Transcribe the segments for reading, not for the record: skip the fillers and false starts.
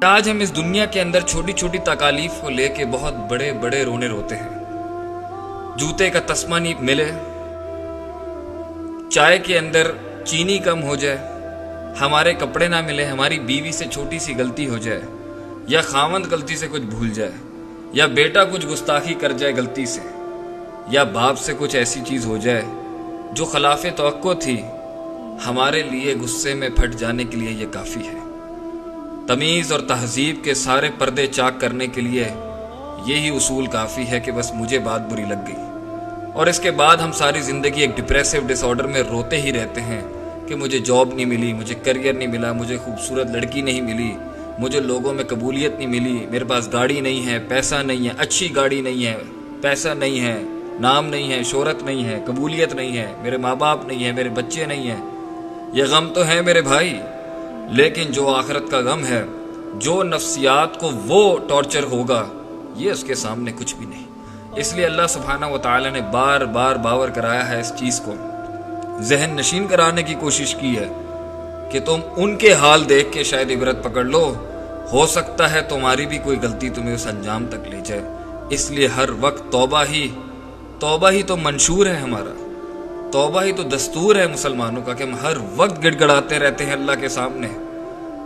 آج ہم اس دنیا کے اندر چھوٹی چھوٹی تکالیف کو لے کے بہت بڑے بڑے رونے روتے ہیں۔ جوتے کا تسمہ نہیں ملے، چائے کے اندر چینی کم ہو جائے، ہمارے کپڑے نہ ملے، ہماری بیوی سے چھوٹی سی غلطی ہو جائے، یا خاوند غلطی سے کچھ بھول جائے، یا بیٹا کچھ گستاخی کر جائے غلطی سے، یا باپ سے کچھ ایسی چیز ہو جائے جو خلاف توقع تھی، ہمارے لیے غصے میں پھٹ جانے کے لیے یہ کافی ہے۔ تمیز اور تہذیب کے سارے پردے چاک کرنے کے لیے یہی اصول کافی ہے کہ بس مجھے بات بری لگ گئی، اور اس کے بعد ہم ساری زندگی ایک ڈپریسو ڈس آرڈر میں روتے ہی رہتے ہیں کہ مجھے جاب نہیں ملی، مجھے کریئر نہیں ملا، مجھے خوبصورت لڑکی نہیں ملی، مجھے لوگوں میں قبولیت نہیں ملی، میرے پاس گاڑی نہیں ہے، پیسہ نہیں ہے، اچھی گاڑی نہیں ہے، پیسہ نہیں ہے، نام نہیں ہے، شہرت نہیں ہے، قبولیت نہیں ہے، میرے ماں باپ نہیں ہے، میرے بچے نہیں ہیں۔ یہ غم تو ہے میرے بھائی، لیکن جو آخرت کا غم ہے، جو نفسیات کو وہ ٹارچر ہوگا، یہ اس کے سامنے کچھ بھی نہیں۔ اس لیے اللہ سبحانہ و تعالی نے بار بار باور کرایا ہے، اس چیز کو ذہن نشین کرانے کی کوشش کی ہے کہ تم ان کے حال دیکھ کے شاید عبرت پکڑ لو، ہو سکتا ہے تمہاری بھی کوئی غلطی تمہیں اس انجام تک لے جائے۔ اس لیے ہر وقت توبہ ہی تو منشور ہے ہمارا، توبہ ہی تو دستور ہے مسلمانوں کا کہ ہم ہر وقت گڑ گڑاتے رہتے ہیں اللہ کے سامنے،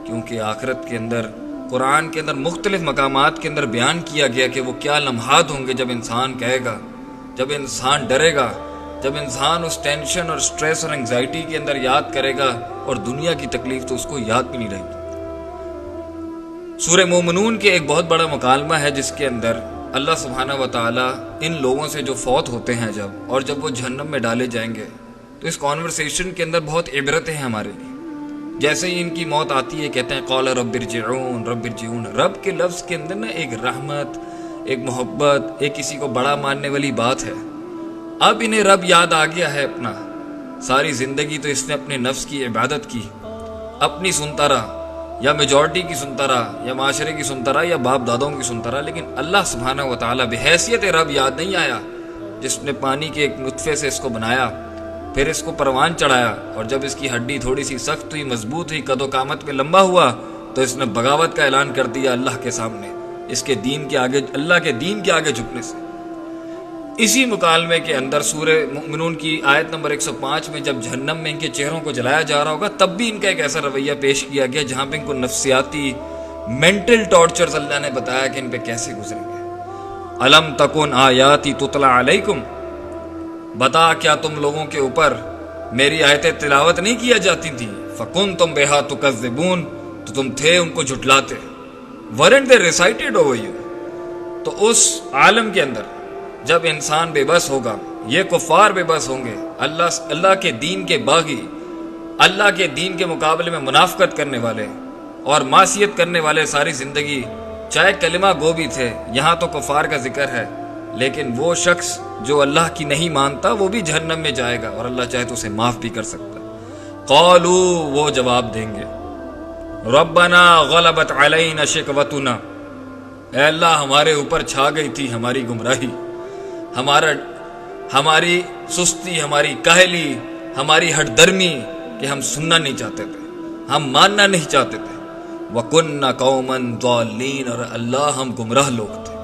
کیونکہ آخرت کے اندر، قرآن کے اندر مختلف مقامات کے اندر بیان کیا گیا کہ وہ کیا لمحات ہوں گے جب انسان کہے گا، جب انسان ڈرے گا، جب انسان اس ٹینشن اور سٹریس اور انگزائٹی کے اندر یاد کرے گا، اور دنیا کی تکلیف تو اس کو یاد بھی نہیں رہے گی۔ سورہ مومنون کے ایک بہت بڑا مکالمہ ہے جس کے اندر اللہ سبحانہ و تعالی ان لوگوں سے جو فوت ہوتے ہیں اور جب وہ جہنم میں ڈالے جائیں گے، تو اس کانورسیشن کے اندر بہت عبرتیں ہیں ہمارے لیے۔ جیسے ہی ان کی موت آتی ہے کہتے ہیں قال رب ارجعون رب ارجعون۔ رب کے لفظ کے اندر نا ایک رحمت، ایک محبت، ایک کسی کو بڑا ماننے والی بات ہے۔ اب انہیں رب یاد آ گیا ہے اپنا، ساری زندگی تو اس نے اپنے نفس کی عبادت کی، اپنی سنتا رہا، یا میجورٹی کی سنتا رہا، یا معاشرے کی سنتا رہا، یا باپ دادوں کی سنتا رہا، لیکن اللہ سبحانہ و تعالیٰ بحیثیت رب یاد نہیں آیا، جس نے پانی کے ایک نطفے سے اس کو بنایا، پھر اس کو پروان چڑھایا، اور جب اس کی ہڈی تھوڑی سی سخت ہوئی، مضبوط ہوئی، قد و قامت میں لمبا ہوا، تو اس نے بغاوت کا اعلان کر دیا اللہ کے سامنے، اس کے دین کے آگے، اللہ کے دین کے آگے جھکنے سے۔ اسی مکالمے کے اندر سورہ مومنون کی آیت نمبر 105 میں جب جہنم میں ان کے چہروں کو جلایا جا رہا ہوگا، تب بھی ان کا ایک ایسا رویہ پیش کیا گیا جہاں پہ ان کو نفسیاتی مینٹل ٹارچرز اللہ نے بتایا کہ ان پہ کیسے گزریں گے۔ الم تکن آیاتی تتلی علیکم، بتا کیا تم لوگوں کے اوپر میری آیتیں تلاوت نہیں کیا جاتی تھیں؟ فکنتم بہا تکذبون، تو تم تھے ان کو جھٹلاتے۔ Weren't they recited over you? تو اس عالم کے اندر جب انسان بے بس ہوگا، یہ کفار بے بس ہوں گے، اللہ کے دین کے باغی، اللہ کے دین کے مقابلے میں منافقت کرنے والے اور معصیت کرنے والے ساری زندگی چاہے کلمہ گو بھی تھے، یہاں تو کفار کا ذکر ہے، لیکن وہ شخص جو اللہ کی نہیں مانتا وہ بھی جہنم میں جائے گا، اور اللہ چاہے تو اسے معاف بھی کر سکتا۔ قالو، وہ جواب دیں گے، ربنا غلبت علینا شقوتنا، اے اللہ ہمارے اوپر چھا گئی تھی ہماری گمراہی، ہماری سستی، ہماری کاہلی، ہماری ہٹ درمی، کہ ہم سننا نہیں چاہتے تھے، ہم ماننا نہیں چاہتے تھے۔ وَكُنَّا قَوْمًا ضَالِّينَ، اور اللہ ہم گمراہ لوگ تھے۔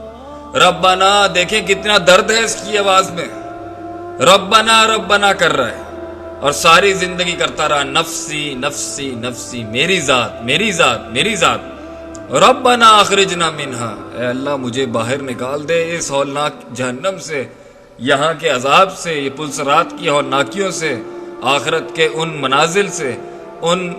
ربنا، دیکھیں کتنا درد ہے اس کی آواز میں، ربنا ربنا کر رہا ہے، اور ساری زندگی کرتا رہا نفسی نفسی نفسی، میری ذات میری ذات میری ذات۔ ربنا اخرجنا منہا، اے اللہ مجھے باہر نکال دے اس ہولناک جہنم سے، یہاں کے عذاب سے، یہ پلسرات کی ہولناکیوں سے، آخرت کے ان منازل سے، ان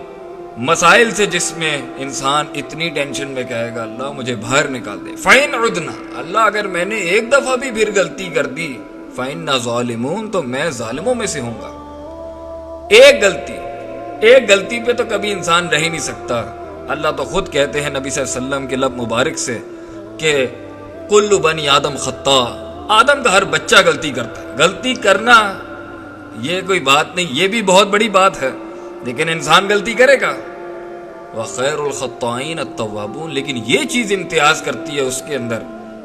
مسائل سے جس میں انسان اتنی ٹینشن میں کہے گا اللہ مجھے باہر نکال دے۔ فَإِنْ عُدْنَا، اللہ اگر میں نے ایک دفعہ بھی پھر غلطی کر دی، فَإِنَّا ظَالِمُونَ، تو میں ظالموں میں سے ہوں گا۔ ایک غلطی پہ تو کبھی انسان رہ ہی نہیں سکتا۔ اللہ تو خود کہتے ہیں نبی صلی اللہ علیہ وسلم کے لب مبارک سے کہ کل بنی آدم خطا، آدم کا ہر بچہ غلطی کرتا ہے۔ غلطی کرنا یہ کوئی بات نہیں، یہ بھی بہت بڑی بات ہے، لیکن انسان غلطی کرے گا۔ وَخَيْرُ الْخَطَّائِينَ التَّوَّابُونَ، لیکن یہ چیز امتیاز کرتی ہے اس کے اندر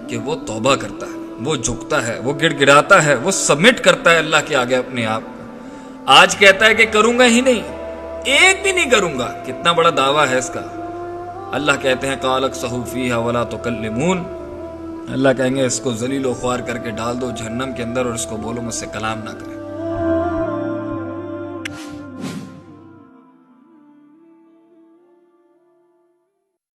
کہ وہ توبہ کرتا ہے، وہ جھکتا ہے، وہ گڑ گڑاتا ہے، وہ سبمٹ کرتا ہے اللہ کے آگے اپنے آپ کو۔ آج کہتا ہے کہ کروں گا ہی نہیں، ایک بھی نہیں کروں گا، کتنا بڑا دعویٰ ہے اس کا۔ اللہ کہتے ہیں قالک صحوفیہ ولا تکلمون، اللہ کہیں گے اس کو ذلیل و خوار کر کے ڈال دو جہنم کے اندر اور اس کو بولو مجھ سے کلام نہ کرے۔